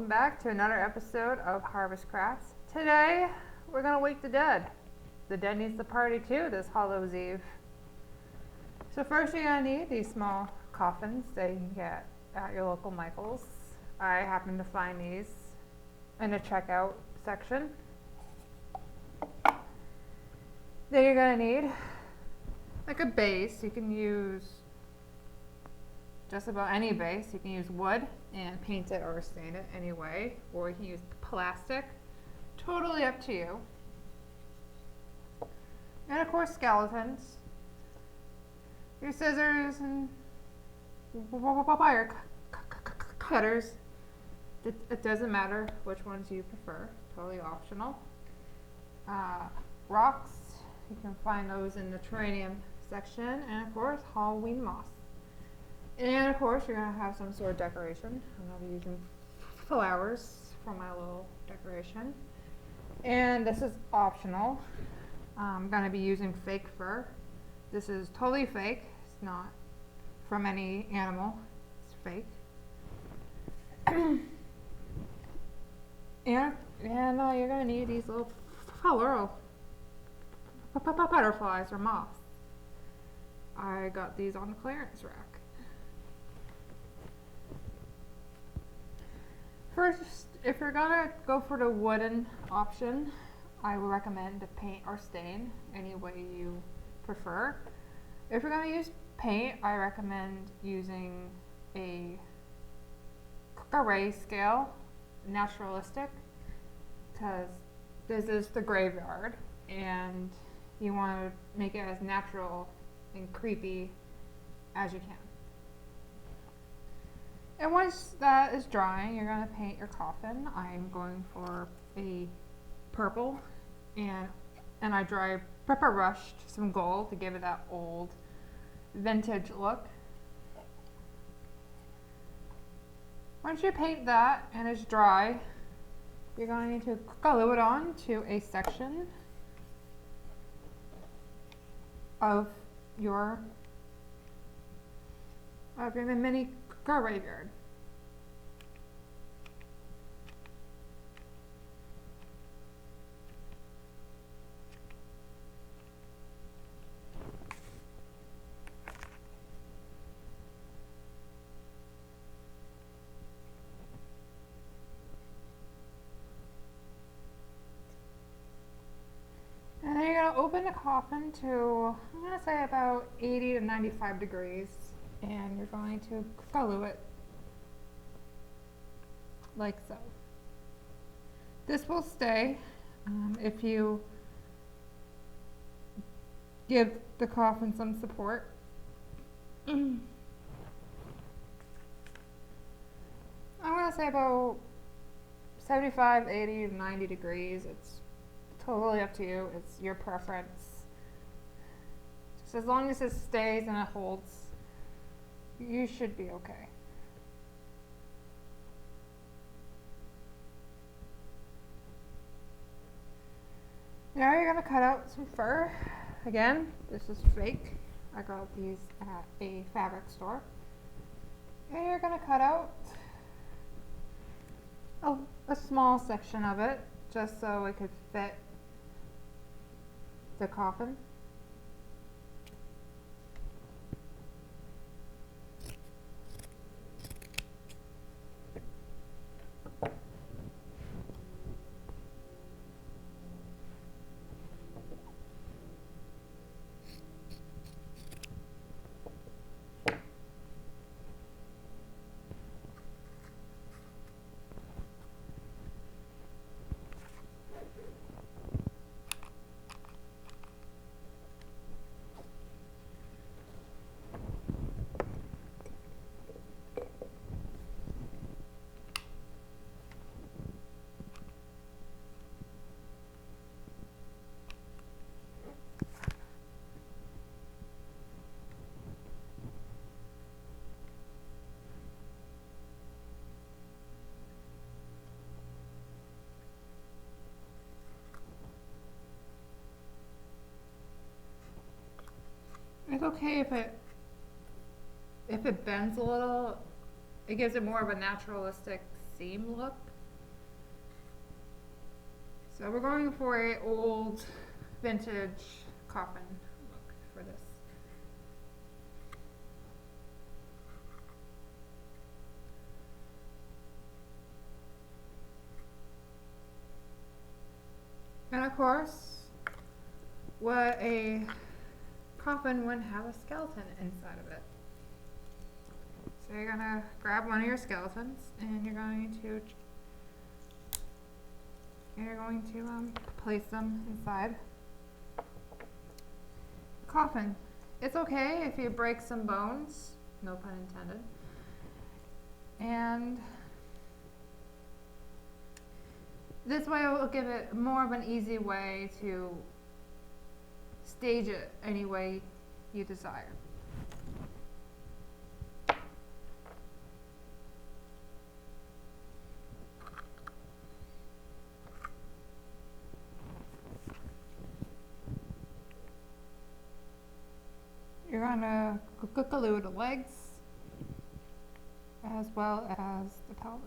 back to another episode of Harvest Crafts. Today, we're gonna wake the dead. The dead needs to party too this Hallows Eve. So first you're gonna need these small coffins that you can get at your local Michael's. I happen to find these in the checkout section. Then you're gonna need like a base. You can use just about any base. You can use wood and paint it or stain it anyway, or you can use plastic. Totally up to you. And of course skeletons. Your scissors and wire cutters. It doesn't matter which ones you prefer. Totally optional. Rocks. You can find those in the terrarium section. And of course Halloween moss. And of course you're going to have some sort of decoration. I'm going to be using flowers for my little decoration. And this is optional. I'm going to be using fake fur. This is totally fake. It's not from any animal. It's fake. and you're going to need these little floral butterflies or moths. I got these on the clearance rack. First, if you're gonna go for the wooden option, I would recommend to paint or stain any way you prefer. If you're gonna use paint, I recommend using a grayscale, naturalistic, because this is the graveyard and you want to make it as natural and creepy as you can. And once that is drying, you're going to paint your coffin. I'm going for a purple, and I dry pepper rushed some gold to give it that old vintage look. Once you paint that and it's dry, you're going to glue it on to a section of your mini graveyard. And then you're going to open the coffin to, I'm going to say about 80 to 95 degrees. And you're going to glue it like so. This will stay if you give the coffin some support. I'm going to say about 75, 80 to 90 degrees. It's totally up to you. It's your preference. Just as long as it stays and it holds, you should be okay. Now you're going to cut out some fur. Again, this is fake. I got these at a fabric store. And you're going to cut out a small section of it just so it could fit the coffin. It's okay if it bends a little. It gives it more of a naturalistic seam look. So we're going for a old vintage coffin look for this. And of course, what a coffin wouldn't have a skeleton inside of it. So you're gonna grab one of your skeletons and you're going to place them inside the coffin. It's okay if you break some bones, no pun intended. And this way it will give it more of an easy way to stage it any way you desire. You're gonna glue the legs as well as the pelvis.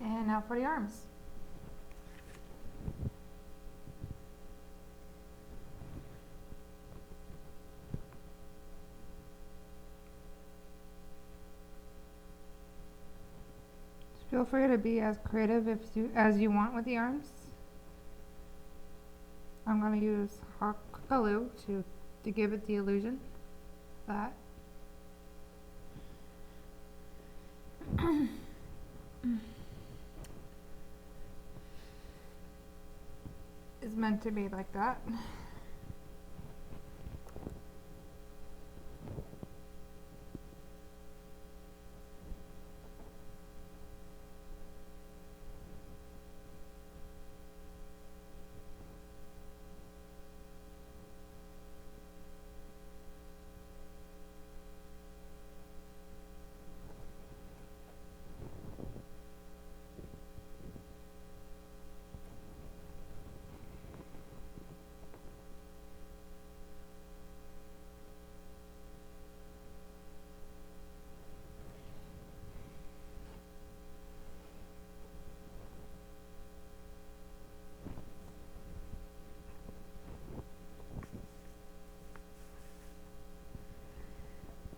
And now for the arms. Feel free to be as creative as you want with the arms. I'm going to use hot glue to give it the illusion that is meant to be like that.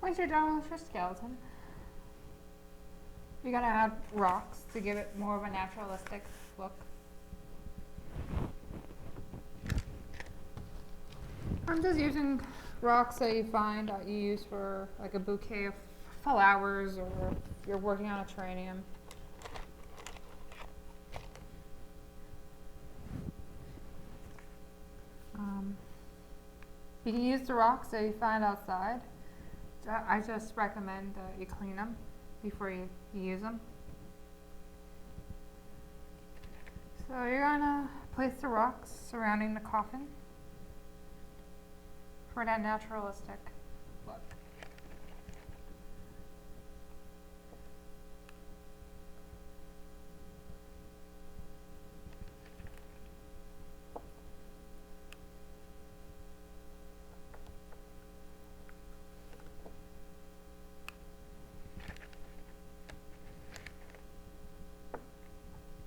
Once you're done with your skeleton, you're going to add rocks to give it more of a naturalistic look. I'm just using rocks that you find that you use for like a bouquet of flowers, or if you're working on a tranium. You can use the rocks that you find outside. I just recommend that you clean them before you use them. So you're gonna place the rocks surrounding the coffin for that naturalistic look.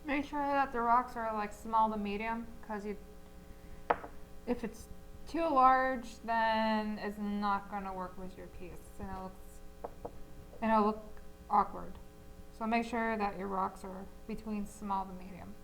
Make sure that the rocks are like small to medium, because if it's too large, then it's not going to work with your piece, and it'll look awkward. So make sure that your rocks are between small to medium.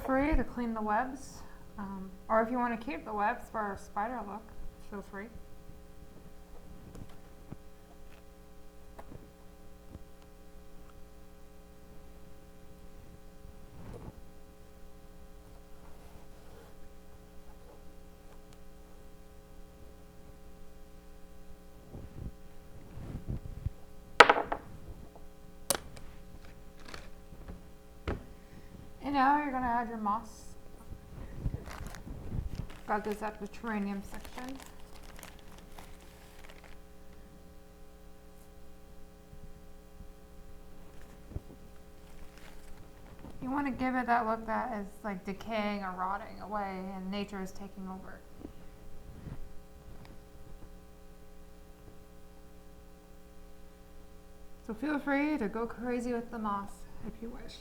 free to clean the webs, or if you want to keep the webs for a spider look, feel free. And now you're going to add your moss. Got this at the terrarium section. You want to give it that look that is like decaying or rotting away and nature is taking over. So feel free to go crazy with the moss if you wish.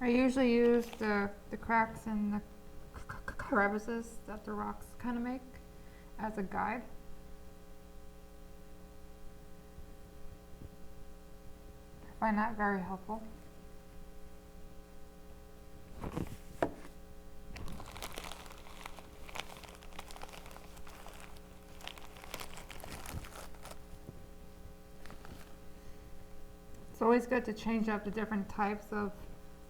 I usually use the cracks and the crevices that the rocks kind of make as a guide. I find that very helpful. It's always good to change up the different types of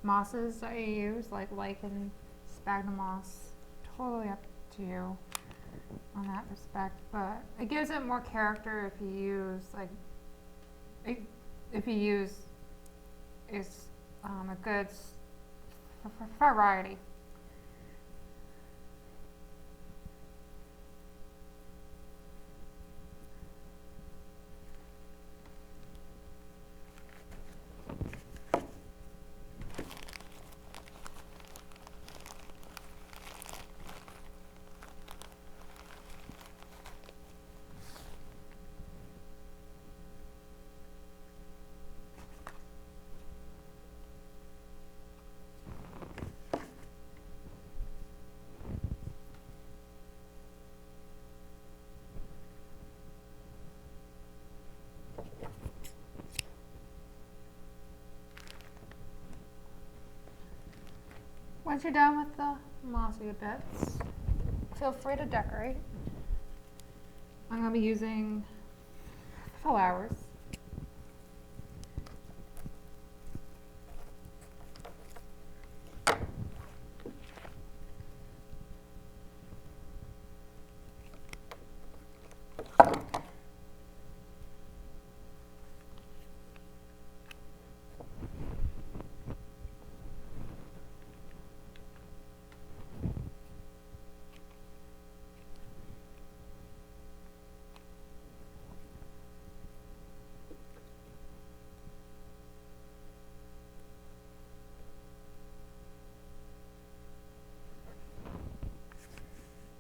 mosses that you use, like lichen, sphagnum moss, totally up to you on that respect, but it gives it more character if you use a good variety. Once you're done with the mossy bits, feel free to decorate. I'm going to be using flowers.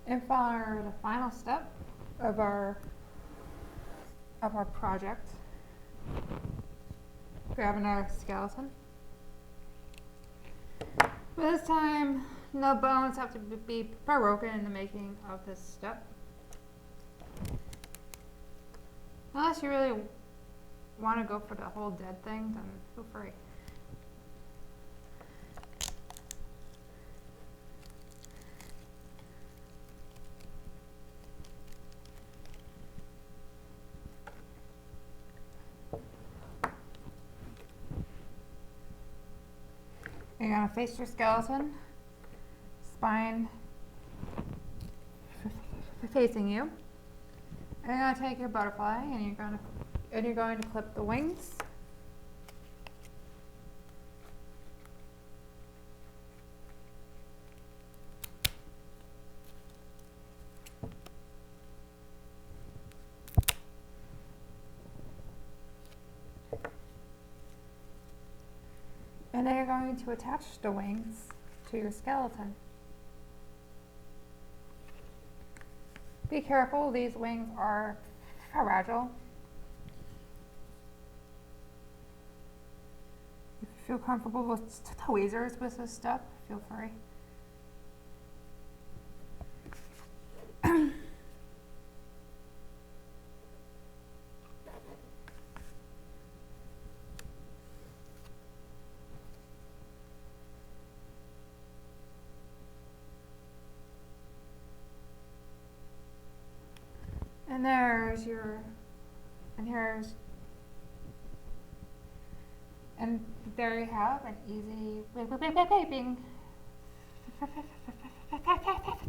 And for the final step of our project, grab another skeleton. But this time, no bones have to be broken in the making of this step. Unless you really want to go for the whole dead thing, then feel free. You're going to face your skeleton, spine facing you. And you're going to take your butterfly and you're going to clip the wings. And then you're going to attach the wings to your skeleton. Be careful, these wings are fragile. If you feel comfortable with tweezers with this step, feel free. And there's your, and here's, and there you have an easy vaping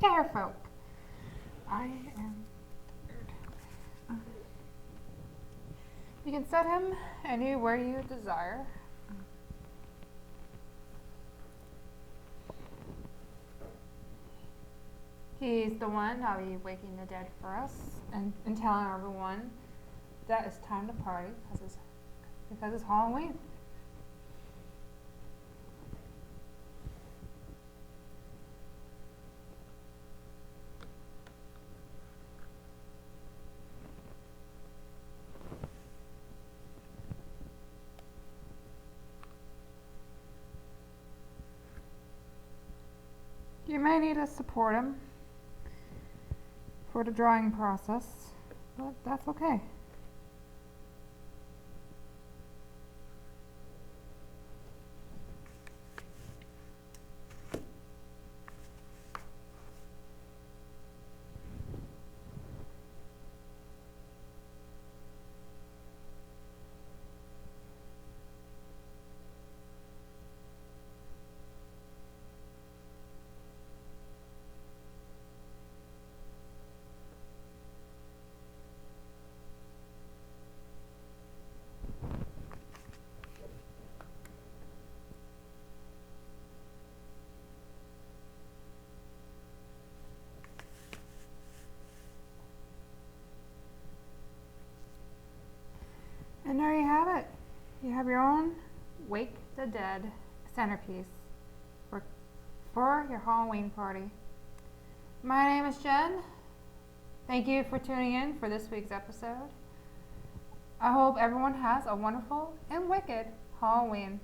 fair folk. I am weird. You can set him anywhere you desire. He's the one that'll be waking the dead for us and telling everyone that it's time to party because it's Halloween. You may need to support him for the drawing process, but that's okay. And there you have it. You have your own Wake the Dead centerpiece for your Halloween party. My name is Jen. Thank you for tuning in for this week's episode. I hope everyone has a wonderful and wicked Halloween.